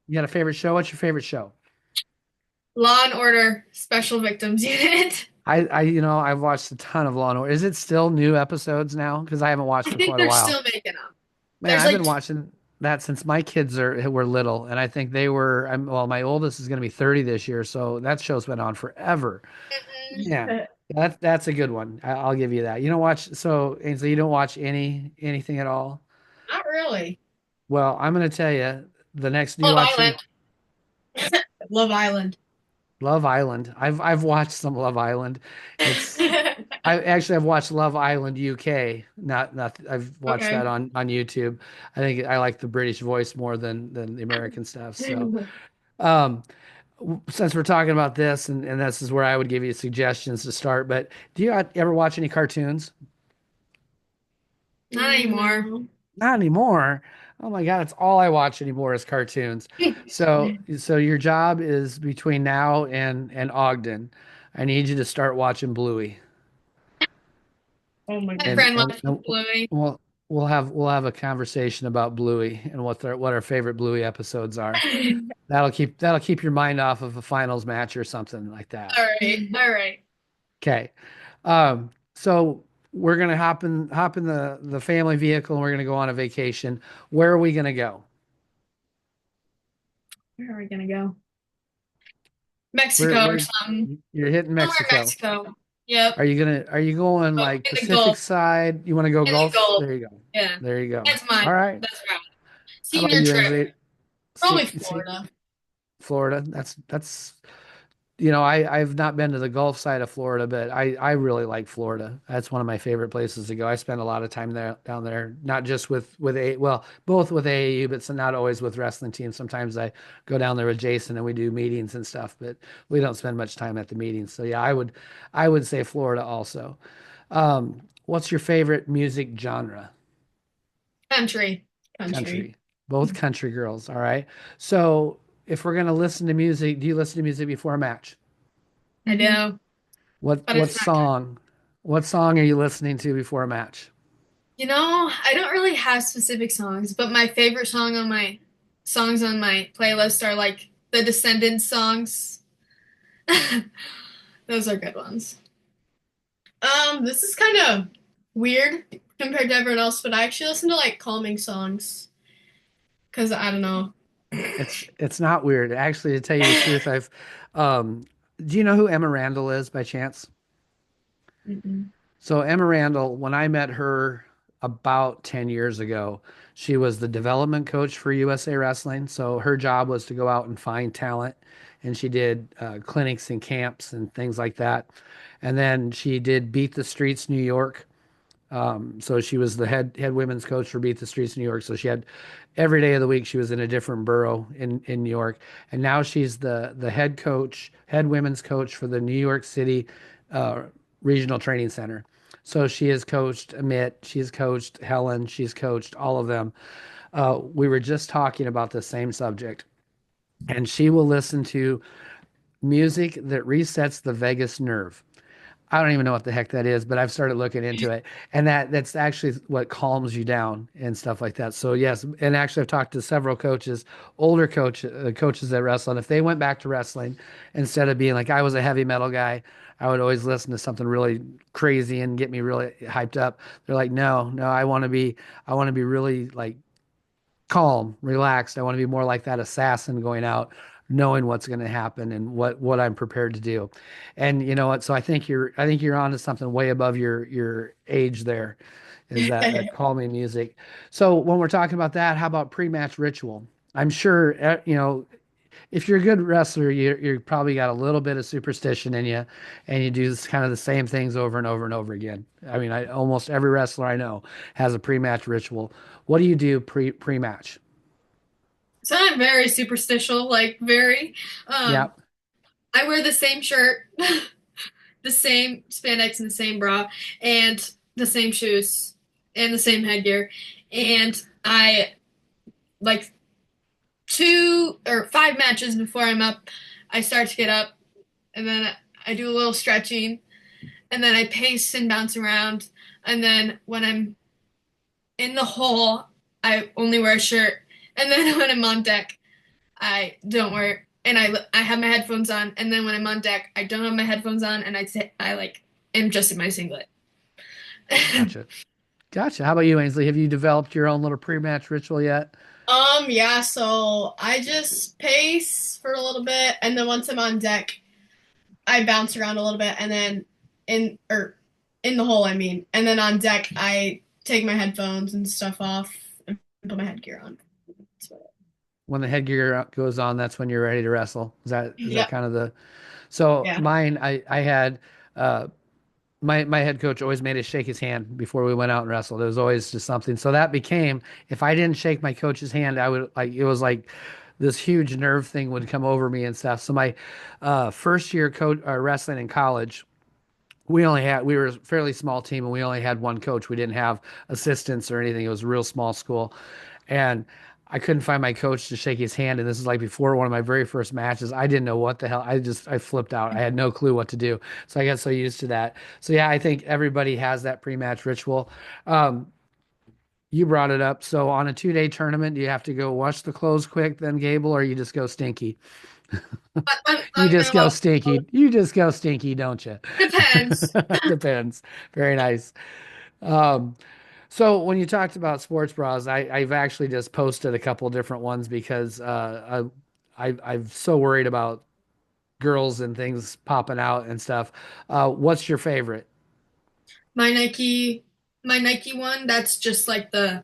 Speaker 1: you got a favorite show? What's your favorite show?
Speaker 2: Law and Order Special Victims Unit.
Speaker 1: I've watched a ton of Law and Order. Is it still new episodes now? Because I haven't watched
Speaker 2: I
Speaker 1: for
Speaker 2: think
Speaker 1: quite a
Speaker 2: they're
Speaker 1: while.
Speaker 2: still making them.
Speaker 1: Man,
Speaker 2: There's
Speaker 1: I've
Speaker 2: like
Speaker 1: been watching that since my kids were little, and I think well, my oldest is going to be 30 this year, so that show's been on forever.
Speaker 2: mm,
Speaker 1: Yeah. That's a good one. I'll give you that. You don't watch so Ainsley, you don't watch anything at all.
Speaker 3: Not really.
Speaker 1: Well, I'm gonna tell you the next. Do you
Speaker 2: Love
Speaker 1: watch any
Speaker 2: Island.
Speaker 3: Love Island.
Speaker 1: Love Island? I've watched some Love Island. It's I actually I've watched Love Island UK. Not I've watched
Speaker 3: Okay.
Speaker 1: that on YouTube. I think I like the British voice more than the American stuff. So, um, since we're talking about this, and this is where I would give you suggestions to start. But do you ever watch any cartoons?
Speaker 2: Not anymore.
Speaker 3: No.
Speaker 1: Not anymore. Oh my God, it's all I watch anymore is cartoons. So your job is between now and Ogden. I need you to start watching Bluey.
Speaker 3: Oh my
Speaker 2: My
Speaker 3: goodness.
Speaker 2: friend
Speaker 1: And
Speaker 2: watches Bluey.
Speaker 1: we'll have a conversation about Bluey and what our favorite Bluey episodes are. That'll keep your mind off of a finals match or something like that.
Speaker 2: All right. All right.
Speaker 1: Okay. So we're gonna hop in the family vehicle and we're gonna go on a vacation. Where are we gonna go?
Speaker 3: Where are we gonna go?
Speaker 1: Where
Speaker 2: Mexico or
Speaker 1: where
Speaker 2: something.
Speaker 1: you're hitting
Speaker 2: Somewhere in
Speaker 1: Mexico.
Speaker 2: Mexico. Yep.
Speaker 1: Are you going
Speaker 2: Oh,
Speaker 1: like
Speaker 2: in the
Speaker 1: Pacific
Speaker 2: Gulf.
Speaker 1: side? You want to go
Speaker 2: In the
Speaker 1: Gulf?
Speaker 2: Gulf.
Speaker 1: There you go.
Speaker 2: Yeah.
Speaker 1: There you go.
Speaker 2: That's mine.
Speaker 1: All right.
Speaker 2: That's right.
Speaker 1: How about
Speaker 2: Senior
Speaker 1: you,
Speaker 2: trip.
Speaker 1: Ainsley?
Speaker 3: Probably
Speaker 1: See,
Speaker 3: Florida.
Speaker 1: Florida. That's I've not been to the Gulf side of Florida, but I really like Florida. That's one of my favorite places to go. I spend a lot of time there down there, not just with both with AAU, but not always with wrestling teams. Sometimes I go down there with Jason and we do meetings and stuff, but we don't spend much time at the meetings. So yeah, I would say Florida also. What's your favorite music genre?
Speaker 2: Country.
Speaker 3: Country.
Speaker 1: Country. Both country girls. All right. So if we're gonna listen to music, do you listen to music before a match?
Speaker 2: I
Speaker 3: Mhm.
Speaker 2: know.
Speaker 1: What
Speaker 2: But
Speaker 1: what
Speaker 2: it's not good.
Speaker 1: song? What song are you listening to before a match?
Speaker 2: I don't really have specific songs, but my favorite songs on my playlist are like the Descendants songs. Those are good ones.
Speaker 3: This is kind of weird compared to everyone else, but I actually listen to like calming songs because I don't know.
Speaker 1: It's not weird. Actually, to tell you the truth, I've do you know who Emma Randall is by chance?
Speaker 3: Mm-mm.
Speaker 1: So Emma Randall, when I met her about 10 years ago, she was the development coach for USA Wrestling. So her job was to go out and find talent, and she did clinics and camps and things like that. And then she did Beat the Streets New York. So she was the head women's coach for Beat the Streets New York. So she had every day of the week she was in a different borough in New York, and now she's the head coach, head women's coach for the New York City uh, Regional Training Center. So she has coached Amit, she's coached Helen, she's coached all of them. We were just talking about the same subject, and she will listen to music that resets the vagus nerve. I don't even know what the heck that is, but I've started looking into it, and that's actually what calms you down and stuff like that. So yes, and actually I've talked to several coaches, older coaches that wrestle, and if they went back to wrestling instead of being like I was a heavy metal guy, I would always listen to something really crazy and get me really hyped up. They're like, no, no, I want to be really like calm, relaxed. I want to be more like that assassin going out, knowing what's going to happen and what I'm prepared to do. And you know what? So I think you're onto something way above your age there, is that calming music. So when we're talking about that, how about pre-match ritual? I'm sure if you're a good wrestler, you probably got a little bit of superstition in you, and you do this kind of the same things over and over and over again. I mean, almost every wrestler I know has a pre-match ritual. What do you do pre-match?
Speaker 2: So I'm very superstitial, like very.
Speaker 1: Yeah,
Speaker 2: Um, I wear the same shirt, the same spandex and the same bra, and the same shoes and the same headgear. And I like 2 or 5 matches before I'm up, I start to get up, and then I do a little stretching, and then I pace and bounce around, and then when I'm in the hole, I only wear a shirt, and then when I'm on deck, I don't wear, and I have my headphones on, and then when I'm on deck, I don't have my headphones on, and I like am just in my singlet.
Speaker 1: gotcha. Gotcha. How about you, Ainsley? Have you developed your own little pre-match ritual yet?
Speaker 3: Yeah, so I just pace for a little bit, and then once I'm on deck, I bounce around a little bit, and then in the hole, I mean. And then on deck, I take my headphones and stuff off and put my headgear on. That's what
Speaker 1: When the headgear goes on, that's when you're ready to wrestle. Is that
Speaker 3: Yep.
Speaker 1: kind of the so
Speaker 3: Yeah.
Speaker 1: mine I had uh my head coach always made us shake his hand before we went out and wrestled. It was always just something. So that became if I didn't shake my coach's hand, I would like it was like this huge nerve thing would come over me and stuff. So my first year coach wrestling in college, we were a fairly small team and we only had one coach. We didn't have assistants or anything. It was a real small school. And I couldn't find my coach to shake his hand. And this is like before one of my very first matches. I didn't know what the hell. I flipped out. I had no clue what to do. So I got so used to that. So yeah, I think everybody has that pre-match ritual. Um, you brought it up. So on a 2-day tournament, do you have to go wash the clothes quick, then Gable, or you just go stinky? You
Speaker 2: I'm
Speaker 1: just
Speaker 2: gonna
Speaker 1: go
Speaker 2: watch.
Speaker 1: stinky. You just go stinky, don't you?
Speaker 2: Depends.
Speaker 1: Depends. Very nice. Um, so when you talked about sports bras, I've actually just posted a couple different ones because I'm so worried about girls and things popping out and stuff. What's your favorite?
Speaker 2: My Nike, my Nike one. That's just like the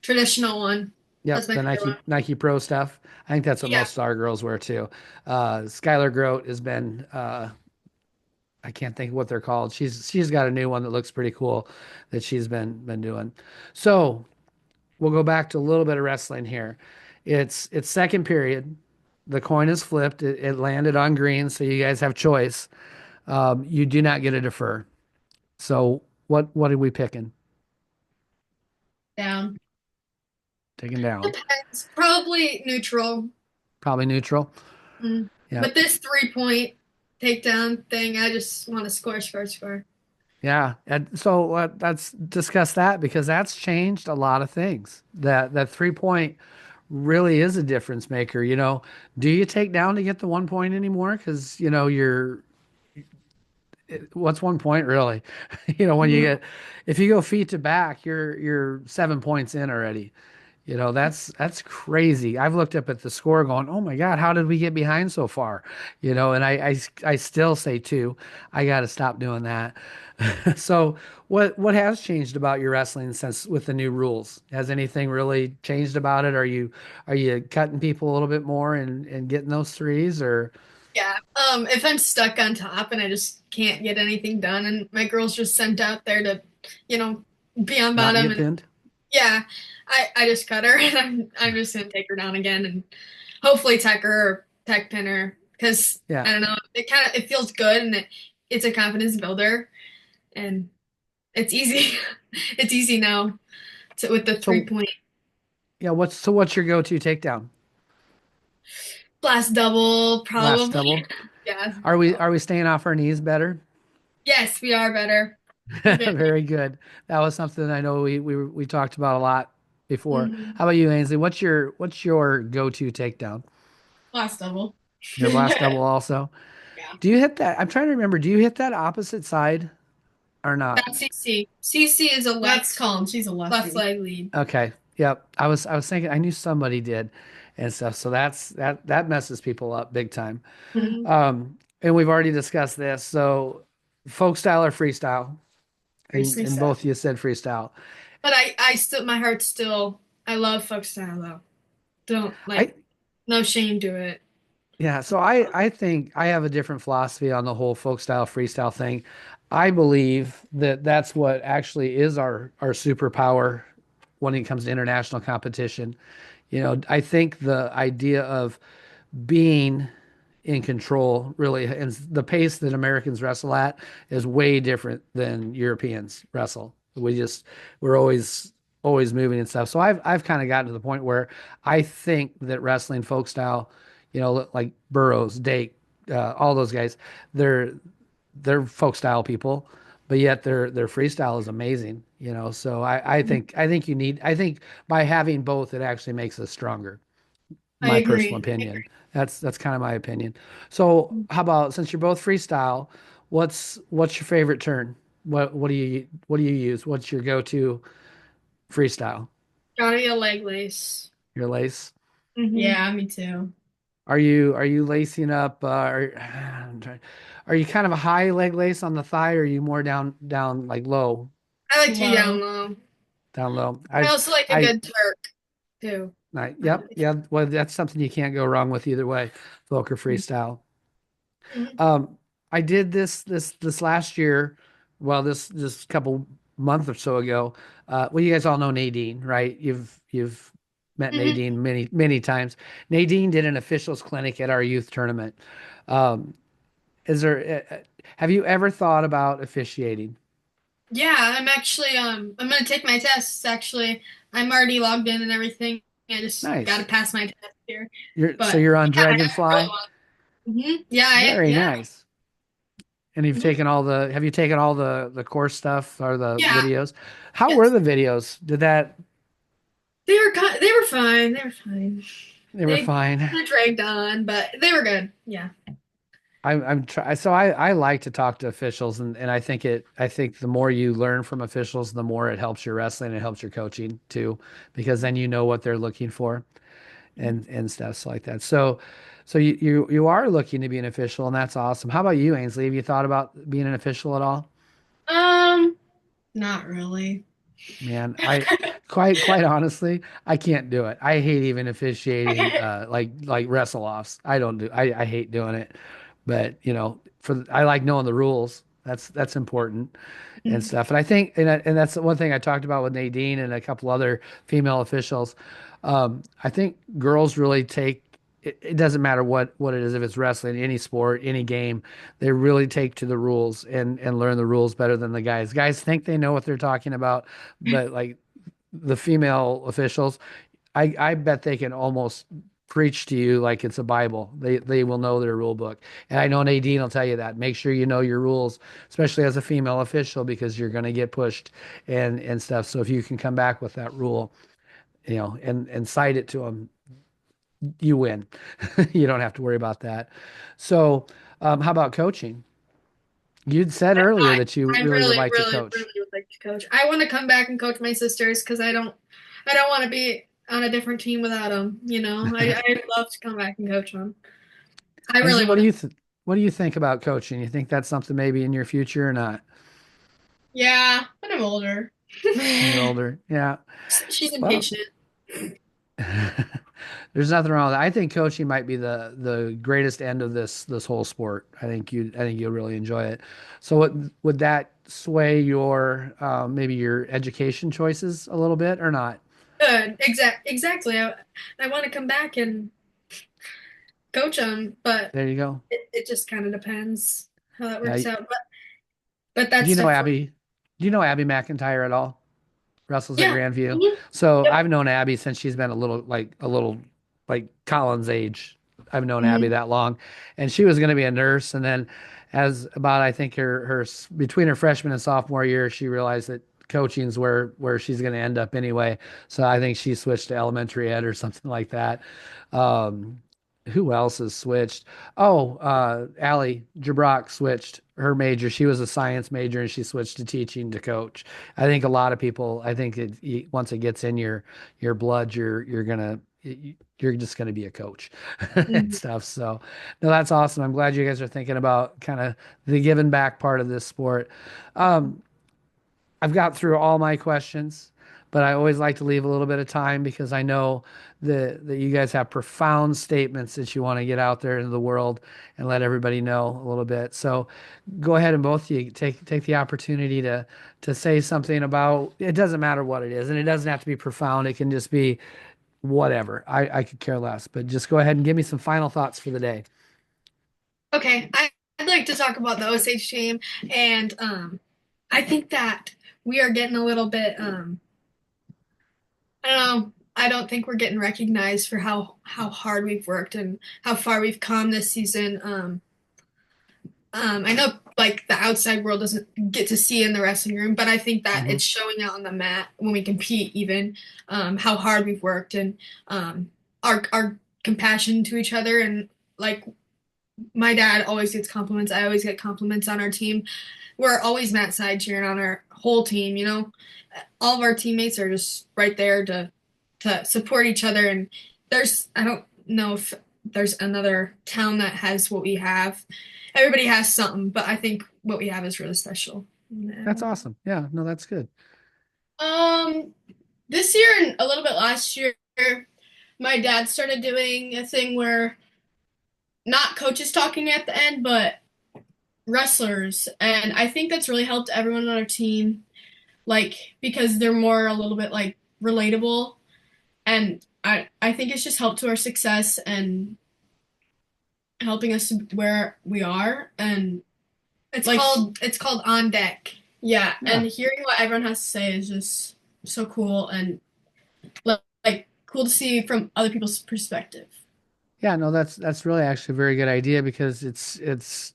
Speaker 2: traditional one. That's
Speaker 1: Yep,
Speaker 2: my
Speaker 1: the
Speaker 2: favorite one.
Speaker 1: Nike Pro stuff. I think that's what
Speaker 2: Yeah.
Speaker 1: most star girls wear too. Skylar Grote has been I can't think of what they're called. She's got a new one that looks pretty cool that she's been doing. So we'll go back to a little bit of wrestling here. It's second period. The coin is flipped. It landed on green, so you guys have choice. You do not get a defer. So what are we picking?
Speaker 3: Down.
Speaker 1: Taking down.
Speaker 2: Depends. Probably neutral.
Speaker 1: Probably neutral.
Speaker 2: Mm.
Speaker 1: Yep.
Speaker 2: But this 3 point takedown thing, I just want to score, score, score.
Speaker 1: Yeah. And so let's discuss that because that's changed a lot of things. That 3 point really is a difference maker. Do you take down to get the 1 point anymore? Because what's 1 point really? When you
Speaker 3: Mhm.
Speaker 1: get if you go feet to back, you're 7 points in already. That's crazy. I've looked up at the score going, oh my God, how did we get behind so far? And I still say two. I got to stop doing that. So what has changed about your wrestling since with the new rules? Has anything really changed about it? Are you cutting people a little bit more and getting those threes or
Speaker 2: Yeah. If I'm stuck on top and I just can't get anything done, and my girl's just sent out there to, you know, be on
Speaker 1: not
Speaker 2: bottom,
Speaker 1: get
Speaker 2: and
Speaker 1: pinned?
Speaker 2: yeah, I just cut her, and I'm just gonna take her down again, and hopefully tech her or tech pin her, because
Speaker 1: Yeah.
Speaker 2: I don't know, it feels good, and it's a confidence builder, and it's easy. It's easy now with the three
Speaker 1: So
Speaker 2: point
Speaker 1: yeah, what's your go-to takedown?
Speaker 2: blast double,
Speaker 1: Last
Speaker 2: probably.
Speaker 1: double.
Speaker 2: Yeah.
Speaker 1: Are we staying off our knees better?
Speaker 2: Yes, we are better. We're getting
Speaker 1: Very good. That was something I know we talked about a lot before.
Speaker 2: mhm.
Speaker 1: How about you, Ainsley? What's your go-to takedown?
Speaker 3: Last double.
Speaker 1: Your blast double also?
Speaker 3: Yeah.
Speaker 1: Do you hit that? I'm trying to remember. Do you hit that opposite side or not?
Speaker 2: That's CC. CC is a
Speaker 3: That's
Speaker 2: left
Speaker 3: calm. She's a
Speaker 2: left
Speaker 3: lefty.
Speaker 2: leg lead.
Speaker 1: Okay. Yep. I was thinking I knew somebody did and stuff. So that messes people up big time.
Speaker 3: Mhm.
Speaker 1: And we've already discussed this. So folk style or freestyle? And
Speaker 3: Freestyle.
Speaker 1: both you said freestyle.
Speaker 2: But I still, my heart still, I love folk style though. Don't
Speaker 1: I
Speaker 2: like, no shame to it.
Speaker 1: Yeah, so I think I have a different philosophy on the whole folk style freestyle thing. I believe that that's what actually is our superpower when it comes to international competition. I think the idea of being in control really and the pace that Americans wrestle at is way different than Europeans wrestle. We're always moving and stuff. So I've kind of gotten to the point where I think that wrestling folk style, like Burroughs, Dake, all those guys, they're they're folk style people, but yet their freestyle is amazing. So I think I think by having both it actually makes us stronger,
Speaker 2: I
Speaker 1: my personal
Speaker 2: agree.
Speaker 1: opinion. That's kind of my opinion. So how about since you're both freestyle, what's your favorite turn? What do you use? What's your go-to freestyle?
Speaker 2: Gotta be a leg lace.
Speaker 1: Your lace?
Speaker 2: Hmm.
Speaker 3: Yeah, me too.
Speaker 1: Are you lacing up? Are you kind of a high leg lace on the thigh, or are you more down like low,
Speaker 2: I like to be down
Speaker 3: Low.
Speaker 2: low.
Speaker 1: down low?
Speaker 2: I also like a
Speaker 1: I,
Speaker 2: good Turk too.
Speaker 1: yep, yeah. Well, that's something you can't go wrong with either way, folk or freestyle.
Speaker 2: Mhm.
Speaker 1: Um, I did this last year. Well, this couple month or so ago. Well, you guys all know Nadine, right? You've met
Speaker 2: Mhm.
Speaker 1: Nadine many times. Nadine did an officials clinic at our youth tournament. Um, is there? Have you ever thought about officiating?
Speaker 2: Yeah, I'm gonna take my tests actually. I'm already logged in and everything. I just gotta
Speaker 1: Nice.
Speaker 2: pass my test here.
Speaker 1: So
Speaker 2: But
Speaker 1: you're on
Speaker 2: yeah, I never really
Speaker 1: Dragonfly.
Speaker 2: want. Yeah,
Speaker 1: Very
Speaker 2: yeah.
Speaker 1: nice. And you've
Speaker 2: Mhm.
Speaker 1: taken all the. Have you taken all the course stuff or the
Speaker 2: Yeah.
Speaker 1: videos? How were
Speaker 2: Yes.
Speaker 1: the videos? Did that?
Speaker 2: They were fine. They were fine.
Speaker 1: They were
Speaker 2: They
Speaker 1: fine.
Speaker 2: kind of dragged on, but they were good. Yeah.
Speaker 1: I'm try so I like to talk to officials and I think the more you learn from officials, the more it helps your wrestling, it helps your coaching too, because then you know what they're looking for and stuff like that. So you are looking to be an official and that's awesome. How about you, Ainsley? Have you thought about being an official at all?
Speaker 3: Um, Not really.
Speaker 1: Man, I quite honestly, I can't do it. I hate even officiating like wrestle offs. I hate doing it. But, I like knowing the rules. That's important and stuff. And I think and that's one thing I talked about with Nadine and a couple other female officials. I think girls really take it doesn't matter what it is, if it's wrestling, any sport, any game, they really take to the rules and learn the rules better than the guys. Guys think they know what they're talking about, but like the female officials, I bet they can almost preach to you like it's a Bible. They will know their rule book. And I know Nadine will tell you that. Make sure you know your rules, especially as a female official, because you're going to get pushed and stuff. So if you can come back with that rule, and cite it to them, you win. You don't have to worry about that. So, how about coaching? You'd said earlier that you
Speaker 2: I
Speaker 1: really would
Speaker 2: really,
Speaker 1: like to
Speaker 2: really,
Speaker 1: coach.
Speaker 2: really would like to coach. I want to come back and coach my sisters because I don't want to be on a different team without them. I'd love to come back and coach them. I
Speaker 1: Ainsley,
Speaker 2: really want to.
Speaker 1: what do you think about coaching? You think that's something maybe in your future or not?
Speaker 3: Yeah, when I'm older.
Speaker 1: When you're older, yeah.
Speaker 2: She's
Speaker 1: Well,
Speaker 2: impatient.
Speaker 1: there's nothing wrong with that. I think coaching might be the greatest end of this whole sport. I think you'll really enjoy it. So, would that sway your maybe your education choices a little bit or not?
Speaker 2: Good. Exactly. I want to come back and coach them, but
Speaker 1: There you go.
Speaker 2: it just kind of depends how that
Speaker 1: Yeah.
Speaker 2: works out. But
Speaker 1: Do you
Speaker 2: that's
Speaker 1: know
Speaker 2: definitely.
Speaker 1: Abby? Do you know Abby McIntyre at all? Wrestles at
Speaker 2: Yeah.
Speaker 1: Grandview.
Speaker 2: Mhm.
Speaker 1: So
Speaker 2: Yep.
Speaker 1: I've known Abby since she's been a little like Colin's age. I've known Abby
Speaker 2: Mhm.
Speaker 1: that long, and she was going to be a nurse, and then as about I think her between her freshman and sophomore year, she realized that coaching's where she's going to end up anyway. So I think she switched to elementary ed or something like that. Um, who else has switched? Oh, Allie Jabrock switched her major. She was a science major and she switched to teaching to coach. I think a lot of people, I think once it gets in your blood, you're just gonna be a coach and
Speaker 2: Mhm.
Speaker 1: stuff. So, no, that's awesome. I'm glad you guys are thinking about kind of the giving back part of this sport. Um, I've got through all my questions, but I always like to leave a little bit of time because I know that you guys have profound statements that you want to get out there into the world and let everybody know a little bit. So go ahead and both of you take the opportunity to say something about it. Doesn't matter what it is, and it doesn't have to be profound. It can just be whatever. I could care less, but just go ahead and give me some final thoughts for the day.
Speaker 2: Okay. I'd like to talk about the Osage team, and I think that we are getting a little bit. I don't know. I don't think we're getting recognized for how hard we've worked and how far we've come this season. I know like the outside world doesn't get to see in the wrestling room, but I think that
Speaker 1: Hmm.
Speaker 2: it's showing out on the mat when we compete, even how hard we've worked and our compassion to each other. And like my dad always gets compliments. I always get compliments on our team. We're always mat side cheering on our whole team. All of our teammates are just right there to support each other. And I don't know if there's another town that has what we have. Everybody has something, but I think what we have is really special.
Speaker 1: That's awesome. Yeah, no, that's good.
Speaker 3: Um, this year and a little bit last year, my dad started doing a thing where not coaches talking at the end, but wrestlers, and I think that's really helped everyone on our team, like because they're more a little bit like relatable, and I think it's just helped to our success and helping us to where we are, and
Speaker 2: It's
Speaker 3: like
Speaker 2: called On Deck.
Speaker 3: yeah,
Speaker 1: Yeah.
Speaker 3: and hearing what everyone has to say is just so cool and like cool to see from other people's perspective.
Speaker 1: Yeah, no, that's really actually a very good idea because it's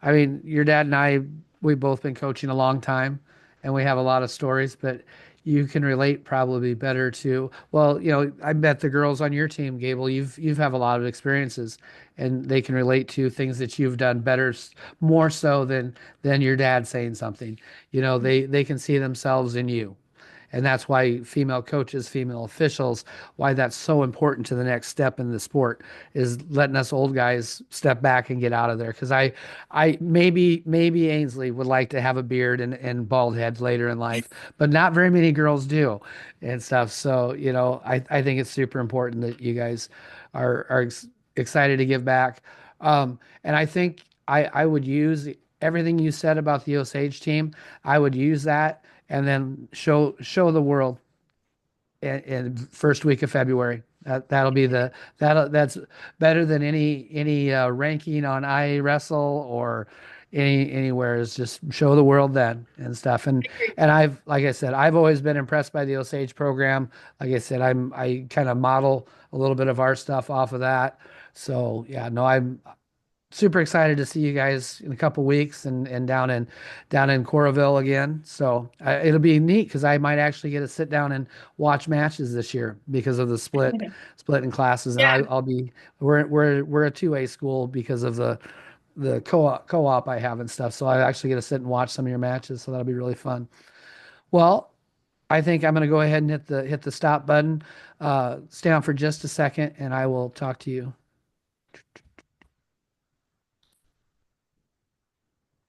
Speaker 1: I mean, your dad and I we've both been coaching a long time and we have a lot of stories, but you can relate probably better to, well, I bet the girls on your team, Gable, you've have a lot of experiences and they can relate to things that you've done better, more so than your dad saying something. They can see themselves in you. And that's why female coaches, female officials, why that's so important to the next step in the sport is letting us old guys step back and get out of there. Because I maybe Ainsley would like to have a beard and bald head later in life, but not very many girls do and stuff. So, I think it's super important that you guys are excited to give back. And I think I would use everything you said about the Osage team. I would use that and then show the world in first week of February. That'll be that's better than any ranking on iWrestle or anywhere. Is just show the world then and stuff. And I've like I said, I've always been impressed by the Osage program. Like I said, I kind of model a little bit of our stuff off of that. So yeah, no, I'm super excited to see you guys in a couple weeks and down in Coraville again. So it'll be neat because I might actually get to sit down and watch matches this year because of the split in classes, and
Speaker 3: Yeah,
Speaker 1: I'll be we're a 2A school because of the co-op I have and stuff. So I actually get to sit and watch some of your matches. So that'll be really fun. Well, I think I'm going to go ahead and hit the stop button. Stay on for just a second, and I will talk to you.